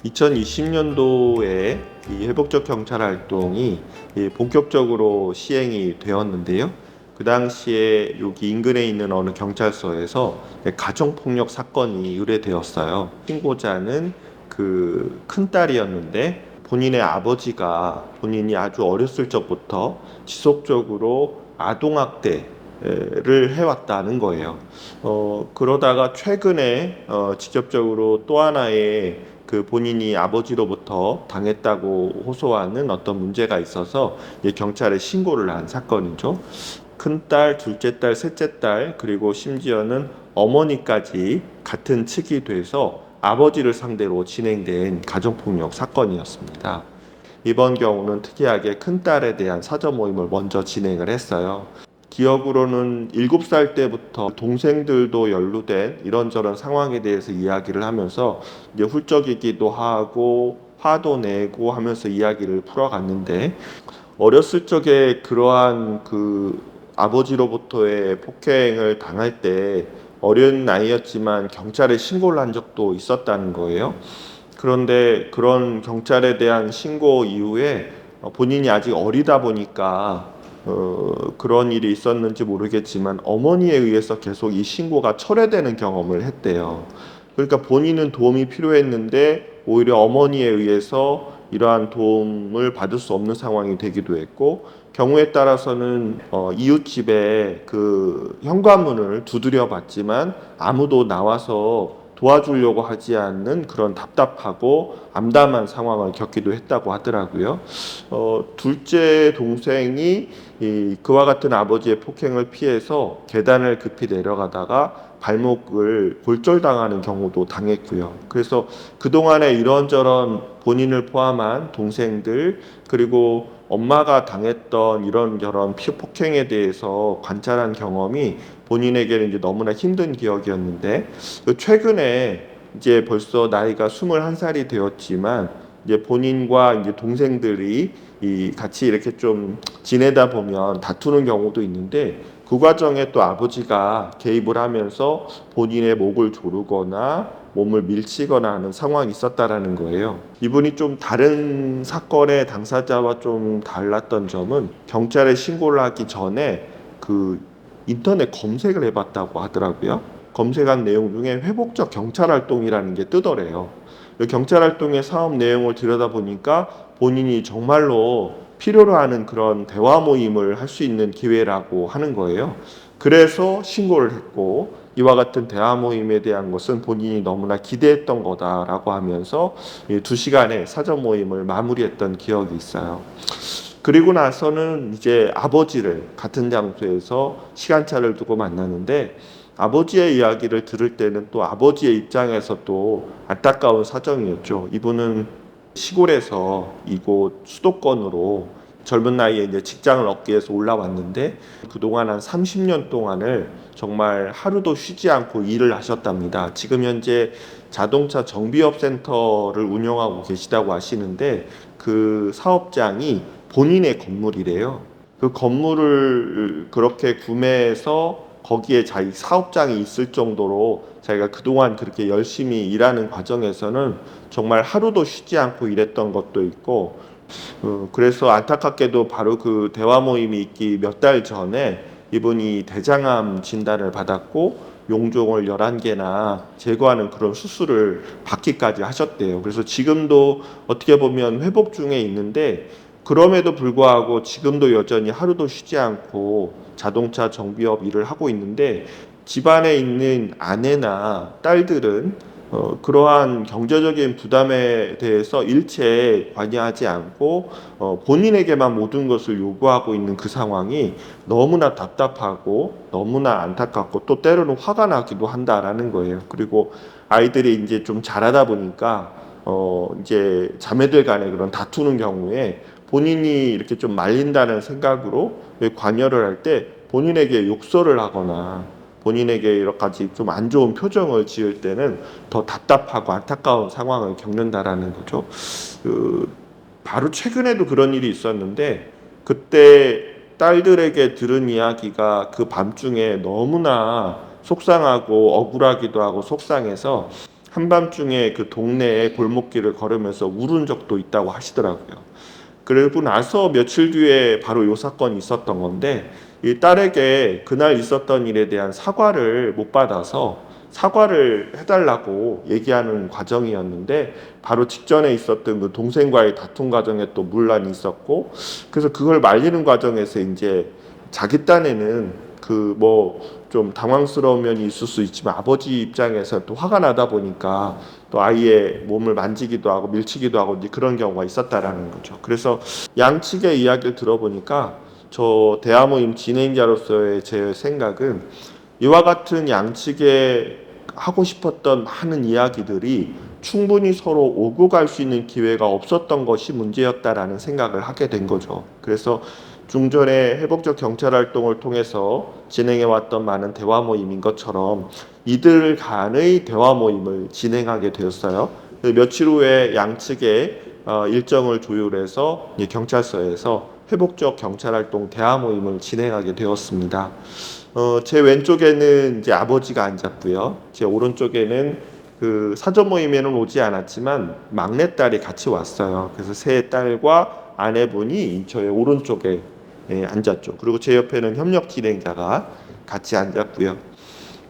2020년도에 이 회복적 경찰 활동이 본격적으로 시행이 되었는데요. 그 당시에 여기 인근에 있는 어느 경찰서에서 가정폭력 사건이 의뢰되었어요. 신고자는 그 큰딸이었는데 본인의 아버지가 본인이 아주 어렸을 적부터 지속적으로 아동학대를 해왔다는 거예요. 그러다가 최근에 직접적으로 또 하나의 그 본인이 아버지로부터 당했다고 호소하는 어떤 문제가 있어서 이제 경찰에 신고를 한 사건이죠. 큰딸, 둘째 딸, 셋째 딸, 그리고 심지어는 어머니까지 같은 측이 돼서 아버지를 상대로 진행된 가정폭력 사건이었습니다. 이번 경우는 특이하게 큰딸에 대한 사전 모임을 먼저 진행을 했어요. 기억으로는 7살 때부터 동생들도 연루된 이런저런 상황에 대해서 이야기를 하면서 이제 훌쩍이기도 하고 화도 내고 하면서 이야기를 풀어갔는데, 어렸을 적에 그러한 그 아버지로부터의 폭행을 당할 때 어린 나이였지만 경찰에 신고를 한 적도 있었다는 거예요. 그런데 그런 경찰에 대한 신고 이후에 본인이 아직 어리다 보니까 그런 일이 있었는지 모르겠지만 어머니에 의해서 계속 이 신고가 철회되는 경험을 했대요. 그러니까 본인은 도움이 필요했는데 오히려 어머니에 의해서 이러한 도움을 받을 수 없는 상황이 되기도 했고, 경우에 따라서는 이웃집에 그 현관문을 두드려 봤지만 아무도 나와서 도와주려고 하지 않는 그런 답답하고 암담한 상황을 겪기도 했다고 하더라고요. 둘째 동생이 그와 같은 아버지의 폭행을 피해서 계단을 급히 내려가다가 발목을 골절당하는 경우도 당했고요. 그래서 그동안에 이런저런 본인을 포함한 동생들, 그리고 엄마가 당했던 이런저런 폭행에 대해서 관찰한 경험이 본인에게는 이제 너무나 힘든 기억이었는데, 최근에 이제 벌써 나이가 21살이 되었지만 이제 본인과 이제 동생들이 같이 이렇게 좀 지내다 보면 다투는 경우도 있는데, 그 과정에 또 아버지가 개입을 하면서 본인의 목을 조르거나 몸을 밀치거나 하는 상황이 있었다라는 거예요. 이분이 좀 다른 사건의 당사자와 좀 달랐던 점은 경찰에 신고를 하기 전에 그 인터넷 검색을 해봤다고 하더라고요. 검색한 내용 중에 회복적 경찰 활동이라는 게 뜨더래요. 경찰 활동의 사업 내용을 들여다보니까 본인이 정말로 필요로 하는 그런 대화 모임을 할 수 있는 기회라고 하는 거예요. 그래서 신고를 했고, 이와 같은 대화 모임에 대한 것은 본인이 너무나 기대했던 거다라고 하면서 2시간의 사전 모임을 마무리했던 기억이 있어요. 그리고 나서는 이제 아버지를 같은 장소에서 시간차를 두고 만나는데, 아버지의 이야기를 들을 때는 또 아버지의 입장에서 또 안타까운 사정이었죠. 이분은 시골에서 이곳 수도권으로 젊은 나이에 이제 직장을 얻기 위해서 올라왔는데, 그동안 한 30년 동안을 정말 하루도 쉬지 않고 일을 하셨답니다. 지금 현재 자동차 정비업 센터를 운영하고 계시다고 하시는데, 그 사업장이 본인의 건물이래요. 그 건물을 그렇게 구매해서 거기에 자기 사업장이 있을 정도로 자기가 그동안 그렇게 열심히 일하는 과정에서는 정말 하루도 쉬지 않고 일했던 것도 있고, 그래서 안타깝게도 바로 그 대화 모임이 있기 몇 달 전에 이분이 대장암 진단을 받았고 용종을 11개나 제거하는 그런 수술을 받기까지 하셨대요. 그래서 지금도 어떻게 보면 회복 중에 있는데, 그럼에도 불구하고 지금도 여전히 하루도 쉬지 않고 자동차 정비업 일을 하고 있는데, 집안에 있는 아내나 딸들은 그러한 경제적인 부담에 대해서 일체 관여하지 않고 본인에게만 모든 것을 요구하고 있는 그 상황이 너무나 답답하고 너무나 안타깝고 또 때로는 화가 나기도 한다라는 거예요. 그리고 아이들이 이제 좀 자라다 보니까 이제 자매들 간에 그런 다투는 경우에 본인이 이렇게 좀 말린다는 생각으로 관여를 할 때 본인에게 욕설을 하거나 본인에게 여러 가지 좀 안 좋은 표정을 지을 때는 더 답답하고 안타까운 상황을 겪는다라는 거죠. 그 바로 최근에도 그런 일이 있었는데, 그때 딸들에게 들은 이야기가 그 밤중에 너무나 속상하고 억울하기도 하고 속상해서 한밤중에 그 동네의 골목길을 걸으면서 울은 적도 있다고 하시더라고요. 그리고 나서 며칠 뒤에 바로 요 사건이 있었던 건데, 이 딸에게 그날 있었던 일에 대한 사과를 못 받아서 사과를 해달라고 얘기하는 과정이었는데, 바로 직전에 있었던 그 동생과의 다툼 과정에 또 문란이 있었고, 그래서 그걸 말리는 과정에서 이제 자기 딴에는 그 뭐 좀 당황스러운 면이 있을 수 있지만, 아버지 입장에서 또 화가 나다 보니까 또 아이의 몸을 만지기도 하고 밀치기도 하고 이제 그런 경우가 있었다라는 거죠. 그래서 양측의 이야기를 들어보니까 저 대화 모임 진행자로서의 제 생각은, 이와 같은 양측의 하고 싶었던 많은 이야기들이 충분히 서로 오고 갈 수 있는 기회가 없었던 것이 문제였다라는 생각을 하게 된 거죠. 그래서 중전의 회복적 경찰 활동을 통해서 진행해왔던 많은 대화 모임인 것처럼 이들 간의 대화 모임을 진행하게 되었어요. 며칠 후에 양측의 일정을 조율해서 경찰서에서 회복적 경찰 활동 대화 모임을 진행하게 되었습니다. 제 왼쪽에는 이제 아버지가 앉았고요. 제 오른쪽에는 그 사전 모임에는 오지 않았지만 막내딸이 같이 왔어요. 그래서 세 딸과 아내분이 저의 오른쪽에 앉았죠. 그리고 제 옆에는 협력 진행자가 같이 앉았고요.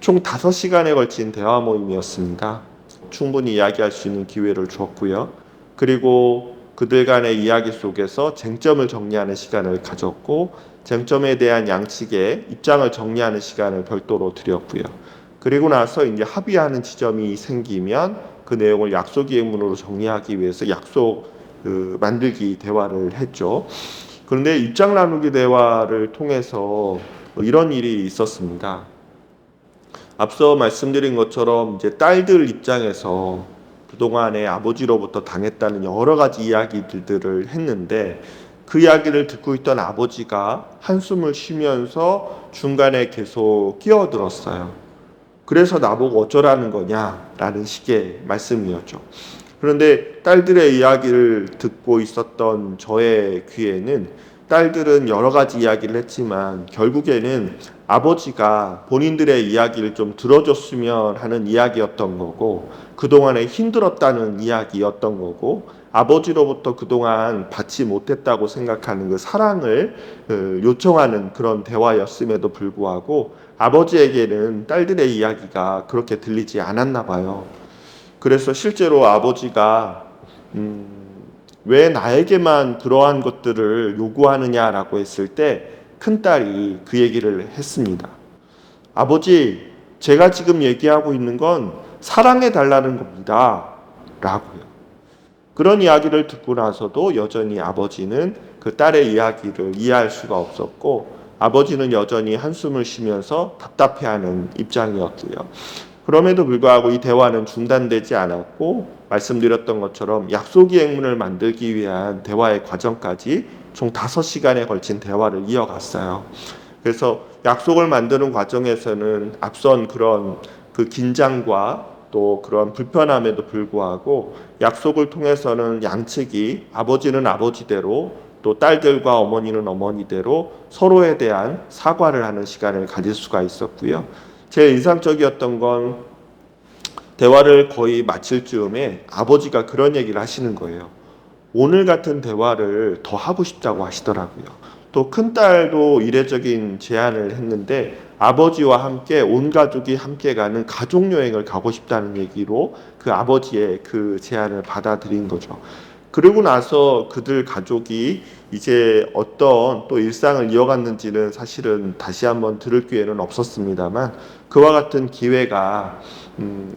총 5시간에 걸친 대화 모임이었습니다. 충분히 이야기할 수 있는 기회를 주었고요. 그리고 그들 간의 이야기 속에서 쟁점을 정리하는 시간을 가졌고, 쟁점에 대한 양측의 입장을 정리하는 시간을 별도로 드렸고요. 그리고 나서 이제 합의하는 지점이 생기면 그 내용을 약속 이행문으로 정리하기 위해서 약속 만들기 대화를 했죠. 그런데 입장 나누기 대화를 통해서 이런 일이 있었습니다. 앞서 말씀드린 것처럼 이제 딸들 입장에서 그동안에 아버지로부터 당했다는 여러 가지 이야기들을 했는데, 그 이야기를 듣고 있던 아버지가 한숨을 쉬면서 중간에 계속 끼어들었어요. 그래서 나보고 어쩌라는 거냐라는 식의 말씀이었죠. 그런데 딸들의 이야기를 듣고 있었던 저의 귀에는, 딸들은 여러 가지 이야기를 했지만 결국에는 아버지가 본인들의 이야기를 좀 들어줬으면 하는 이야기였던 거고, 그동안에 힘들었다는 이야기였던 거고, 아버지로부터 그동안 받지 못했다고 생각하는 그 사랑을 요청하는 그런 대화였음에도 불구하고, 아버지에게는 딸들의 이야기가 그렇게 들리지 않았나 봐요. 그래서 실제로 아버지가 왜 나에게만 그러한 것들을 요구하느냐라고 했을 때 큰딸이 그 얘기를 했습니다. 아버지, 제가 지금 얘기하고 있는 건 사랑해 달라는 겁니다. 라고요. 그런 이야기를 듣고 나서도 여전히 아버지는 그 딸의 이야기를 이해할 수가 없었고, 아버지는 여전히 한숨을 쉬면서 답답해하는 입장이었고요. 그럼에도 불구하고 이 대화는 중단되지 않았고, 말씀드렸던 것처럼 약속 이행문을 만들기 위한 대화의 과정까지 총 5시간에 걸친 대화를 이어갔어요. 그래서 약속을 만드는 과정에서는 앞선 그런 그 긴장과 또 그런 불편함에도 불구하고, 약속을 통해서는 양측이 아버지는 아버지대로 또 딸들과 어머니는 어머니대로 서로에 대한 사과를 하는 시간을 가질 수가 있었고요. 제일 인상적이었던 건 대화를 거의 마칠 즈음에 아버지가 그런 얘기를 하시는 거예요. 오늘 같은 대화를 더 하고 싶다고 하시더라고요. 또 큰딸도 이례적인 제안을 했는데, 아버지와 함께 온 가족이 함께 가는 가족여행을 가고 싶다는 얘기로 그 아버지의 그 제안을 받아들인 거죠. 그리고 나서 그들 가족이 이제 어떤 또 일상을 이어갔는지는 사실은 다시 한번 들을 기회는 없었습니다만, 그와 같은 기회가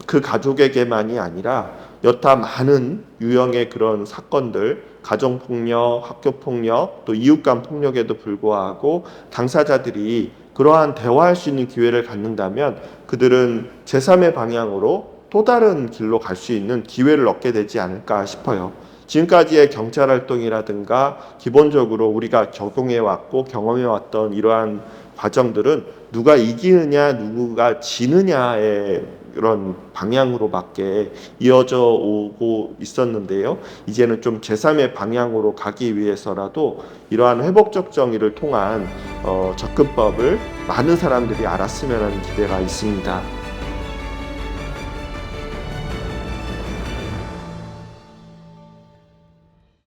그 가족에게만이 아니라 여타 많은 유형의 그런 사건들, 가정폭력, 학교폭력, 또 이웃간 폭력에도 불구하고 당사자들이 그러한 대화할 수 있는 기회를 갖는다면 그들은 제3의 방향으로 또 다른 길로 갈 수 있는 기회를 얻게 되지 않을까 싶어요. 지금까지의 경찰 활동이라든가 기본적으로 우리가 적용해왔고 경험해왔던 이러한 과정들은 누가 이기느냐 누가 지느냐의 그런 방향으로밖에 이어져 오고 있었는데요. 이제는 좀 제3의 방향으로 가기 위해서라도 이러한 회복적 정의를 통한 접근법을 많은 사람들이 알았으면 하는 기대가 있습니다.